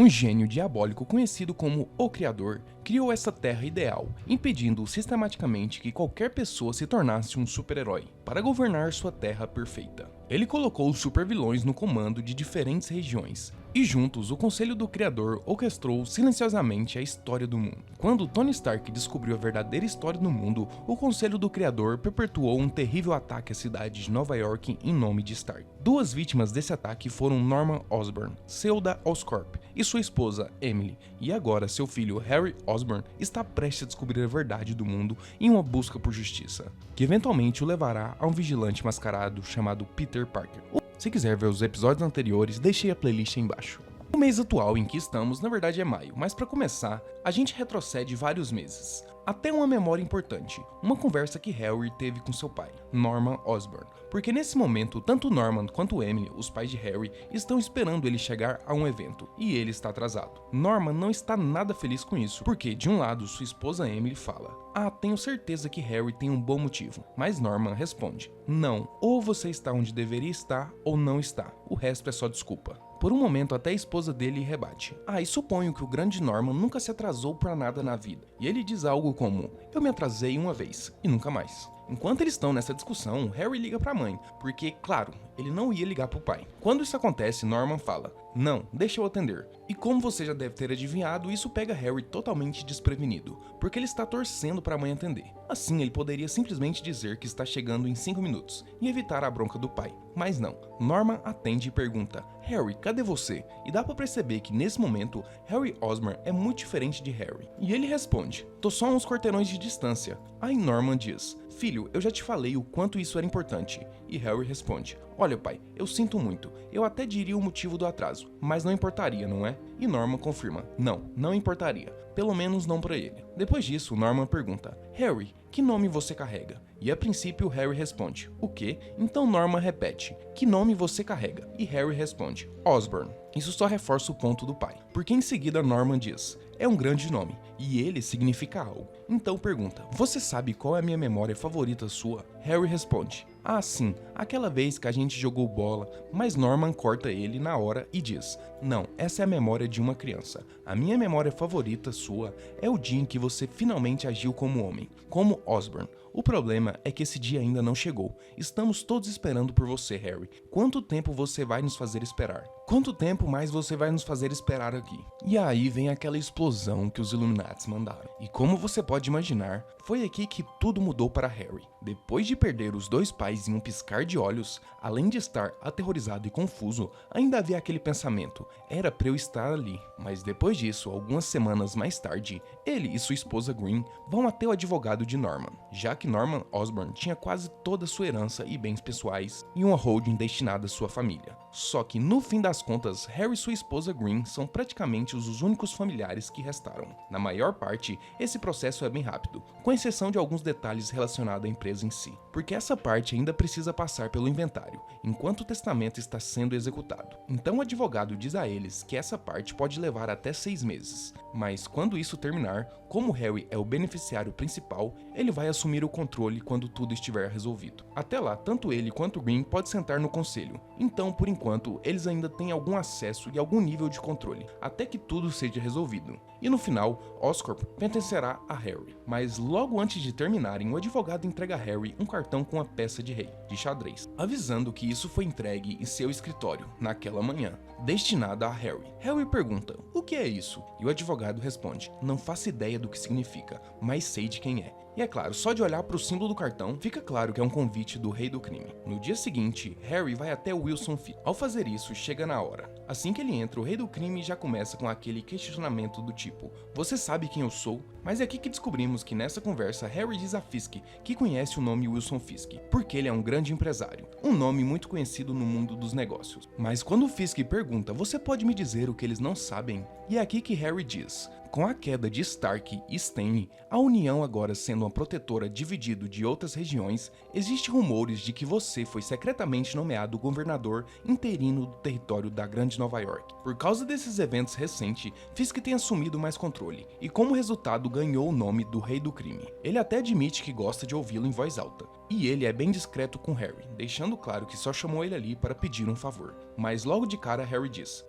Um gênio diabólico conhecido como o Criador criou essa terra ideal, impedindo sistematicamente que qualquer pessoa se tornasse um super-herói para governar sua terra perfeita. Ele colocou os supervilões no comando de diferentes regiões, e juntos o Conselho do Criador orquestrou silenciosamente a história do mundo. Quando Tony Stark descobriu a verdadeira história do mundo, o Conselho do Criador perpetuou um terrível ataque à cidade de Nova York em nome de Stark. Duas vítimas desse ataque foram Norman Osborn, CEO da Oscorp, e sua esposa Emily, e agora seu filho Harry Osborn está prestes a descobrir a verdade do mundo em uma busca por justiça, que eventualmente o levará a um vigilante mascarado chamado Peter Parker. Se quiser ver os episódios anteriores, deixei a playlist aí embaixo. O mês atual em que estamos, na verdade é maio, mas para começar, a gente retrocede vários meses, até uma memória importante, uma conversa que Harry teve com seu pai, Norman Osborn, porque nesse momento, tanto Norman quanto Emily, os pais de Harry, estão esperando ele chegar a um evento, e ele está atrasado. Norman não está nada feliz com isso, porque de um lado sua esposa Emily fala: tenho certeza que Harry tem um bom motivo, mas Norman responde: não, ou você está onde deveria estar ou não está, o resto é só desculpa. Por um momento até a esposa dele rebate: e suponho que o grande Norman nunca se atrasou pra nada na vida. E ele diz algo como: eu me atrasei uma vez, e nunca mais. Enquanto eles estão nessa discussão, Harry liga pra mãe, porque, claro, ele não ia ligar pro pai. Quando isso acontece, Norman fala: não, deixa eu atender. E como você já deve ter adivinhado, isso pega Harry totalmente desprevenido, porque ele está torcendo pra mãe atender. Assim, ele poderia simplesmente dizer que está chegando em 5 minutos, e evitar a bronca do pai. Mas não, Norman atende e pergunta: Harry, cadê você? E dá pra perceber que nesse momento, Harry Osborn é muito diferente de Harry. E ele responde: tô só a uns quarteirões de distância. Aí Norman diz: filho, eu já te falei o quanto isso era importante. E Harry responde: olha pai, eu sinto muito, eu até diria o motivo do atraso, mas não importaria, não é? E Norman confirma: não importaria, pelo menos não pra ele. Depois disso, Norman pergunta: Harry, que nome você carrega? E a princípio Harry responde: o quê? Então Norman repete: que nome você carrega? E Harry responde: Osborn. Isso só reforça o ponto do pai, porque em seguida Norman diz: é um grande nome, e ele significa algo. Então pergunta: você sabe qual é a minha memória favorita sua? Harry responde: sim, aquela vez que a gente jogou bola, mas Norman corta ele na hora e diz: não, essa é a memória de uma criança. A minha memória favorita sua é o dia em que você finalmente agiu como homem, como Osborn. O problema é que esse dia ainda não chegou. Estamos todos esperando por você, Harry. Quanto tempo você vai nos fazer esperar? Quanto tempo mais você vai nos fazer esperar aqui? E aí vem aquela explosão que os Illuminati mandaram. E como você pode imaginar, foi aqui que tudo mudou para Harry. Depois de perder os dois pais em um piscar de olhos, além de estar aterrorizado e confuso, ainda havia aquele pensamento: era pra eu estar ali. Mas depois disso, algumas semanas mais tarde, ele e sua esposa Green vão até o advogado de Norman, já que Norman Osborn tinha quase toda a sua herança e bens pessoais em uma holding destinada à sua família. Só que no fim das contas, Harry e sua esposa Green são praticamente os únicos familiares que restaram. Na maior parte, esse processo é bem rápido, com exceção de alguns detalhes relacionados à empresa em si, porque essa parte ainda precisa passar pelo inventário, enquanto o testamento está sendo executado. Então o advogado diz a eles que essa parte pode levar até 6 meses, mas quando isso terminar, como Harry é o beneficiário principal, ele vai assumir o controle quando tudo estiver resolvido. Até lá, tanto ele quanto Green podem sentar no conselho, então por enquanto eles ainda têm algum acesso e algum nível de controle, até que tudo seja resolvido. E no final, Oscorp pertencerá a Harry. Mas logo antes de terminarem, o advogado entrega a Harry um cartão com a peça de rei, de xadrez, avisando que isso foi entregue em seu escritório, naquela manhã, destinada a Harry. Harry pergunta: o que é isso? E o advogado responde: não faço ideia do que significa, mas sei de quem é. E é claro, só de olhar para o símbolo do cartão, fica claro que é um convite do Rei do Crime. No dia seguinte, Harry vai até Wilson Fisk. Ao fazer isso, chega na hora. Assim que ele entra, o Rei do Crime já começa com aquele questionamento do tipo: você sabe quem eu sou? Mas é aqui que descobrimos que nessa conversa, Harry diz a Fisk que conhece o nome Wilson Fisk, porque ele é um grande empresário, um nome muito conhecido no mundo dos negócios. Mas quando Fisk pergunta: você pode me dizer o que eles não sabem? E é aqui que Harry diz: com a queda de Stark e Stanley, a União agora sendo uma protetora dividido de outras regiões, existem rumores de que você foi secretamente nomeado governador interino do território da Grande Nova York. Por causa desses eventos recentes, Fisk tem assumido mais controle, e como resultado ganhou o nome do Rei do Crime. Ele até admite que gosta de ouvi-lo em voz alta. e ele é bem discreto com Harry, deixando claro que só chamou ele ali para pedir um favor. Mas logo de cara Harry diz: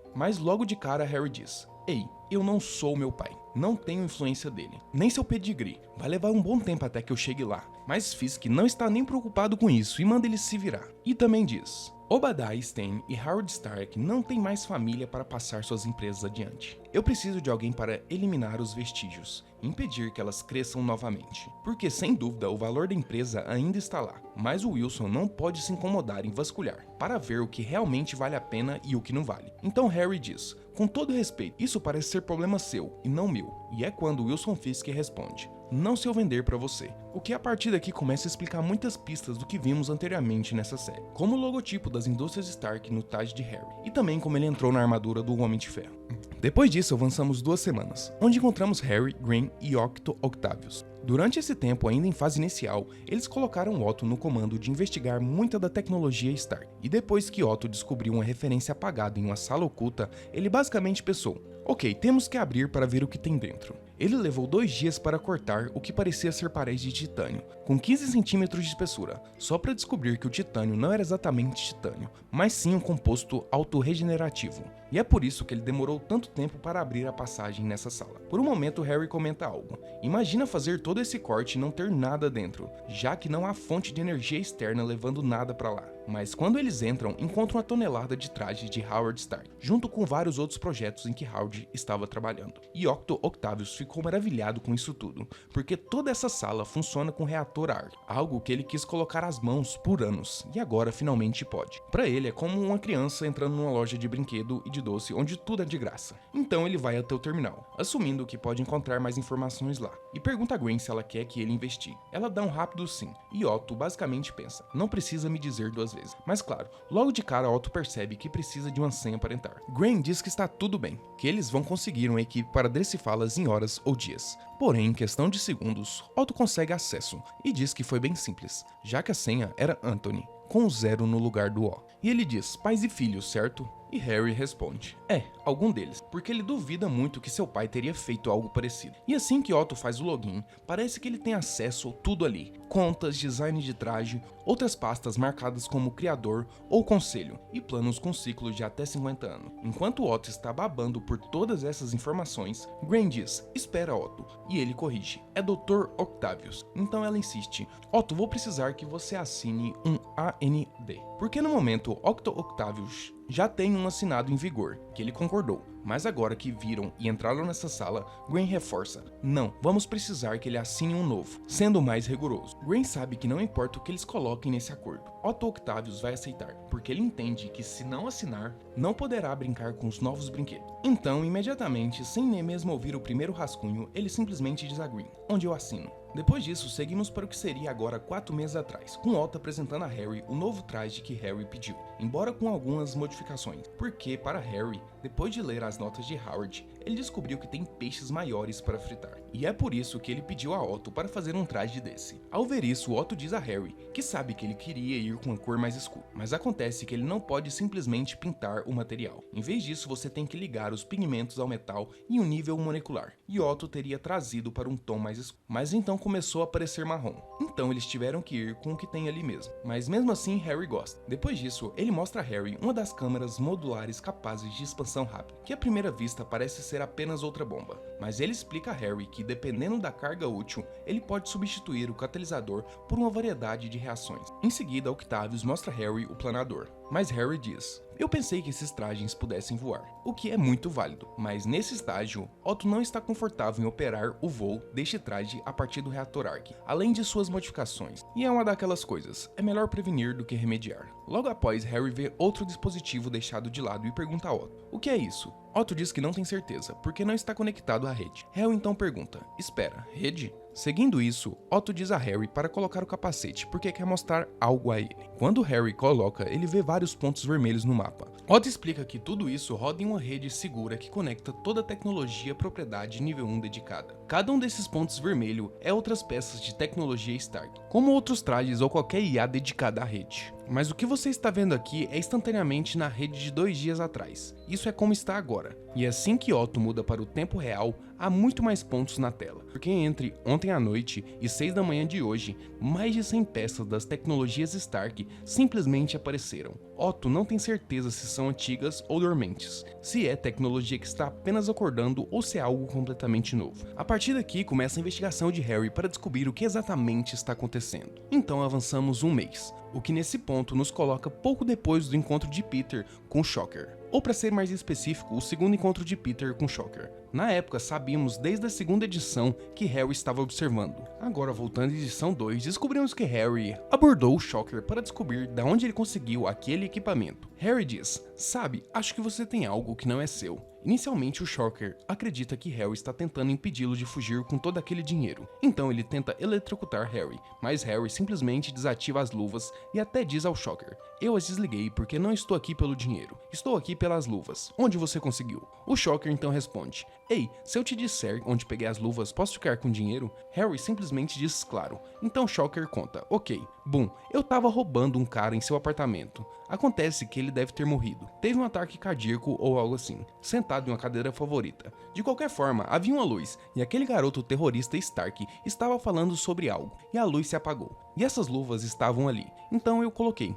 Ei, eu não sou meu pai, não tenho influência dele, nem seu pedigree, vai levar um bom tempo até que eu chegue lá. Mas Fisk não está nem preocupado com isso e manda ele se virar. E também diz: Obadiah Stane e Howard Stark não têm mais família para passar suas empresas adiante. Eu preciso de alguém para eliminar os vestígios e impedir que elas cresçam novamente. Porque sem dúvida o valor da empresa ainda está lá, mas o Wilson não pode se incomodar em vasculhar para ver o que realmente vale a pena e o que não vale. Então Harry diz: com todo respeito, isso parece ser problema seu e não meu. E é quando Wilson Fisk responde: não se eu vender pra você. O que a partir daqui começa a explicar muitas pistas do que vimos anteriormente nessa série, como o logotipo das indústrias Stark no traje de Harry, e também como ele entrou na armadura do Homem de Ferro. Depois disso avançamos 2 semanas, onde encontramos Harry, Gwen e Otto Octavius. Durante esse tempo, ainda em fase inicial, eles colocaram Otto no comando de investigar muita da tecnologia Stark, e depois que Otto descobriu uma referência apagada em uma sala oculta, ele basicamente pensou: ok, temos que abrir para ver o que tem dentro. Ele levou 2 dias para cortar o que parecia ser parede de titânio, com 15 centímetros de espessura, só para descobrir que o titânio não era exatamente titânio, mas sim um composto autorregenerativo. E é por isso que ele demorou tanto tempo para abrir a passagem nessa sala. Por um momento, Harry comenta algo: imagina fazer todo esse corte e não ter nada dentro, já que não há fonte de energia externa levando nada para lá. Mas quando eles entram, encontram uma tonelada de trajes de Howard Stark, junto com vários outros projetos em que Howard estava trabalhando. E Otto Octavius ficou maravilhado com isso tudo, porque toda essa sala funciona com reator a ar, algo que ele quis colocar as mãos por anos, e agora finalmente pode. Para ele é como uma criança entrando numa loja de brinquedo e de doce onde tudo é de graça. Então ele vai até o terminal, assumindo que pode encontrar mais informações lá, e pergunta a Gwen se ela quer que ele investigue. Ela dá um rápido sim, e Otto basicamente pensa: não precisa me dizer 2 vezes. Mas claro, logo de cara Otto percebe que precisa de uma senha para entrar. Gwen diz que está tudo bem, que eles vão conseguir uma equipe para decifrá-las em horas ou dias. Porém, em questão de segundos, Otto consegue acesso e diz que foi bem simples, já que a senha era Anthony, com o 0 no lugar do O. E ele diz: pais e filhos, certo? E Harry responde: algum deles, porque ele duvida muito que seu pai teria feito algo parecido. E assim que Otto faz o login, parece que ele tem acesso a tudo ali: contas, design de traje, outras pastas marcadas como criador ou conselho, e planos com ciclos de até 50 anos. Enquanto Otto está babando por todas essas informações, Gwen diz: espera, Otto, e ele corrige: é Dr. Octavius. Então ela insiste: Otto, vou precisar que você assine um AND. Porque no momento, Otto Octavius já tem um assinado em vigor, que ele concordou. Mas agora que viram e entraram nessa sala, Gwen reforça: não, vamos precisar que ele assine um novo, sendo mais rigoroso. Gwen sabe que não importa o que eles coloquem nesse acordo, Otto Octavius vai aceitar, porque ele entende que se não assinar, não poderá brincar com os novos brinquedos. Então, imediatamente, sem nem mesmo ouvir o primeiro rascunho, ele simplesmente diz a Gwen: onde eu assino. Depois disso, seguimos para o que seria agora 4 meses atrás, com Otto apresentando a Harry o novo traje que Harry pediu, embora com algumas modificações, porque para Harry, depois de ler as notas de Howard, ele descobriu que tem peixes maiores para fritar, e é por isso que ele pediu a Otto para fazer um traje desse. Ao ver isso, Otto diz a Harry que sabe que ele queria ir com uma cor mais escura, mas acontece que ele não pode simplesmente pintar o material. Em vez disso, você tem que ligar os pigmentos ao metal em um nível molecular, e Otto teria trazido para um tom mais escuro, mas então começou a parecer marrom. Então eles tiveram que ir com o que tem ali mesmo, mas mesmo assim Harry gosta. Depois disso, ele mostra a Harry uma das câmeras modulares capazes de expansão rápida, que à primeira vista parece ser apenas outra bomba, mas ele explica a Harry que dependendo da carga útil, ele pode substituir o catalisador por uma variedade de reações. Em seguida, Octavius mostra a Harry o planador, mas Harry diz: eu pensei que esses trajes pudessem voar, o que é muito válido, mas nesse estágio, Otto não está confortável em operar o voo deste traje a partir do reator Arc, além de suas modificações, e é uma daquelas coisas, é melhor prevenir do que remediar. Logo após, Harry vê outro dispositivo deixado de lado e pergunta a Otto: o que é isso? Otto diz que não tem certeza, porque não está conectado à rede. Harry então pergunta: espera, rede? Seguindo isso, Otto diz a Harry para colocar o capacete, porque quer mostrar algo a ele. Quando Harry coloca, ele vê vários pontos vermelhos no mapa. Otto explica que tudo isso roda em uma rede segura que conecta toda a tecnologia propriedade nível 1 dedicada. Cada um desses pontos vermelhos é outras peças de tecnologia Stark, como outros trajes ou qualquer IA dedicada à rede. Mas o que você está vendo aqui é instantaneamente na rede de 2 dias atrás. Isso é como está agora. E assim que Otto muda para o tempo real, há muito mais pontos na tela. Porque entre ontem à noite e 6 da manhã de hoje, mais de 100 peças das tecnologias Stark simplesmente apareceram. Otto não tem certeza se são antigas ou dormentes, se é tecnologia que está apenas acordando ou se é algo completamente novo. A partir daqui começa a investigação de Harry para descobrir o que exatamente está acontecendo. Então avançamos um mês, o que nesse ponto nos coloca pouco depois do encontro de Peter com o Shocker. Ou para ser mais específico, o segundo encontro de Peter com Shocker. Na época, sabíamos desde a segunda edição que Harry estava observando. Agora, voltando à edição 2, descobrimos que Harry abordou o Shocker para descobrir de onde ele conseguiu aquele equipamento. Harry diz: "Sabe, acho que você tem algo que não é seu." Inicialmente, o Shocker acredita que Harry está tentando impedi-lo de fugir com todo aquele dinheiro. Então ele tenta eletrocutar Harry, mas Harry simplesmente desativa as luvas e até diz ao Shocker: "Eu as desliguei porque não estou aqui pelo dinheiro, estou aqui pelas luvas. Onde você conseguiu?" O Shocker então responde: "Ei, se eu te disser onde peguei as luvas, posso ficar com dinheiro?" Harry simplesmente diz claro. Então Shocker conta: "Ok, bom, eu tava roubando um cara em seu apartamento. Acontece que ele deve ter morrido. Teve um ataque cardíaco ou algo assim, sentado em uma cadeira favorita. De qualquer forma, havia uma luz, e aquele garoto terrorista Stark estava falando sobre algo, e a luz se apagou. E essas luvas estavam ali, então eu coloquei."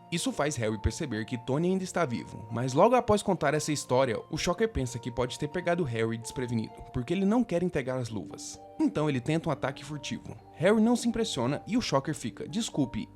Isso faz Harry perceber que Tony ainda está vivo, mas logo após contar essa história, o Shocker pensa que pode ter pegado Harry desprevenido, porque ele não quer entregar as luvas. Então ele tenta um ataque furtivo. Harry não se impressiona e o Shocker fica: "Desculpe,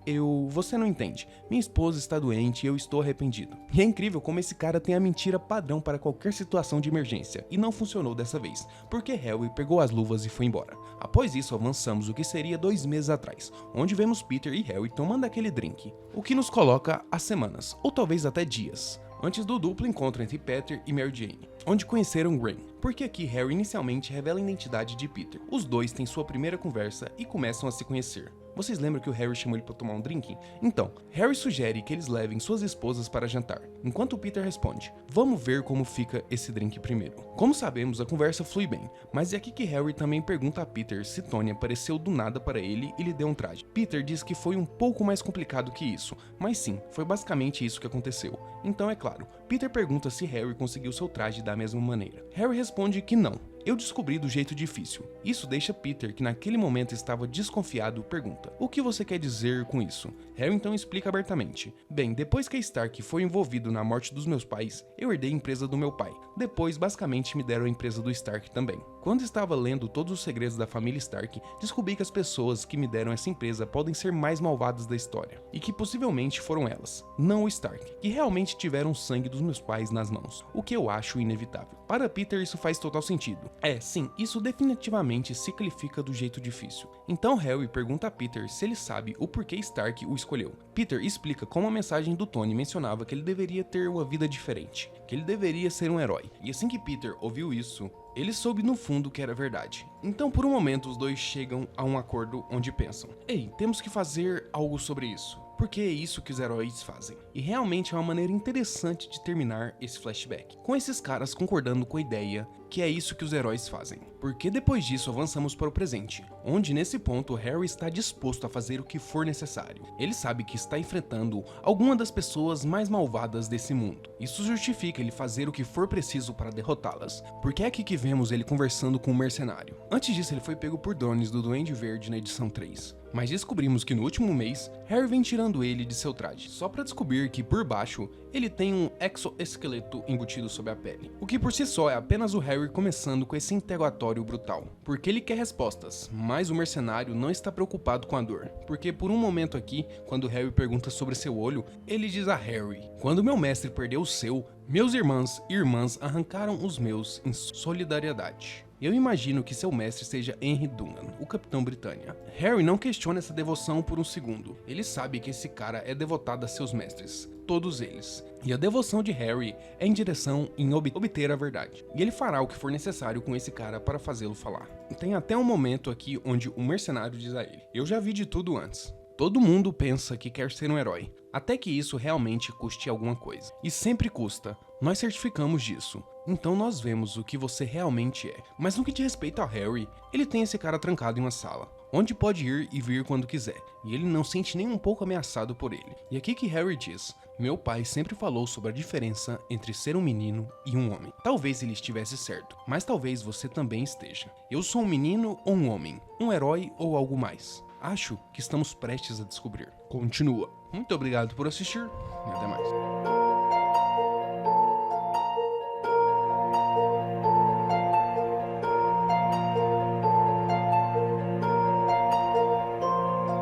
você não entende. Minha esposa está doente e eu estou arrependido." E é incrível como esse cara tem a mentira padrão para qualquer situação de emergência, e não funcionou dessa vez, porque Harry pegou as luvas e foi embora. Após isso, avançamos o que seria 2 meses atrás, onde vemos Peter e Harry tomando aquele drink, o que nos coloca a semanas, ou talvez até dias, antes do duplo encontro entre Peter e Mary Jane, onde conheceram Gwen, porque aqui Harry inicialmente revela a identidade de Peter. Os dois têm sua primeira conversa e começam a se conhecer. Vocês lembram que o Harry chamou ele para tomar um drink? Então, Harry sugere que eles levem suas esposas para jantar, enquanto Peter responde: "Vamos ver como fica esse drink primeiro." Como sabemos, a conversa flui bem, mas é aqui que Harry também pergunta a Peter se Tony apareceu do nada para ele e lhe deu um traje. Peter diz que foi um pouco mais complicado que isso, mas sim, foi basicamente isso que aconteceu. Então é claro, Peter pergunta se Harry conseguiu seu traje da mesma maneira. Harry responde que não. "Eu descobri do jeito difícil." Isso deixa Peter, que naquele momento estava desconfiado, pergunta: "O que você quer dizer com isso?" Harry então explica abertamente: "Bem, depois que a Stark foi envolvido na morte dos meus pais, eu herdei a empresa do meu pai. Depois, basicamente, me deram a empresa do Stark também. Quando estava lendo todos os segredos da família Stark, descobri que as pessoas que me deram essa empresa podem ser mais malvadas da história, e que possivelmente foram elas, não o Stark, que realmente tiveram o sangue dos meus pais nas mãos, o que eu acho inevitável." Para Peter isso faz total sentido. Sim, isso definitivamente se qualifica do jeito difícil. Então Harry pergunta a Peter se ele sabe o porquê Stark o escolheu. Peter explica como a mensagem do Tony mencionava que ele deveria ter uma vida diferente, que ele deveria ser um herói. E assim que Peter ouviu isso, ele soube no fundo que era verdade. Então por um momento os dois chegam a um acordo onde pensam: "Ei, temos que fazer algo sobre isso, porque é isso que os heróis fazem." E realmente é uma maneira interessante de terminar esse flashback, com esses caras concordando com a ideia que é isso que os heróis fazem. Porque depois disso avançamos para o presente, onde nesse ponto Harry está disposto a fazer o que for necessário. Ele sabe que está enfrentando alguma das pessoas mais malvadas desse mundo. Isso justifica ele fazer o que for preciso para derrotá-las, porque é aqui que vemos ele conversando com um mercenário. Antes disso ele foi pego por drones do Duende Verde na edição 3. Mas descobrimos que no último mês, Harry vem tirando ele de seu traje, só para descobrir que por baixo, ele tem um exoesqueleto embutido sob a pele. O que por si só é apenas o Harry começando com esse interrogatório brutal, porque ele quer respostas, mas o mercenário não está preocupado com a dor, porque por um momento aqui, quando Harry pergunta sobre seu olho, ele diz a Harry: "Quando meu mestre perdeu o seu, meus irmãos e irmãs arrancaram os meus em solidariedade." Eu imagino que seu mestre seja Henry Dungan, o Capitão Britânia. Harry não questiona essa devoção por um segundo. Ele sabe que esse cara é devotado a seus mestres, todos eles. E a devoção de Harry é em direção em obter a verdade. E ele fará o que for necessário com esse cara para fazê-lo falar. Tem até um momento aqui onde o mercenário diz a ele: "Eu já vi de tudo antes. Todo mundo pensa que quer ser um herói, até que isso realmente custe alguma coisa. E sempre custa. Nós certificamos disso. Então nós vemos o que você realmente é." Mas no que diz respeito ao Harry, ele tem esse cara trancado em uma sala, onde pode ir e vir quando quiser, e ele não sente nem um pouco ameaçado por ele. E aqui que Harry diz: meu pai sempre falou sobre a diferença entre ser um menino e um homem. Talvez ele estivesse certo, mas talvez você também esteja. Eu sou um menino ou um homem? Um herói ou algo mais? Acho que estamos prestes a descobrir. Continua. Muito obrigado por assistir e até mais.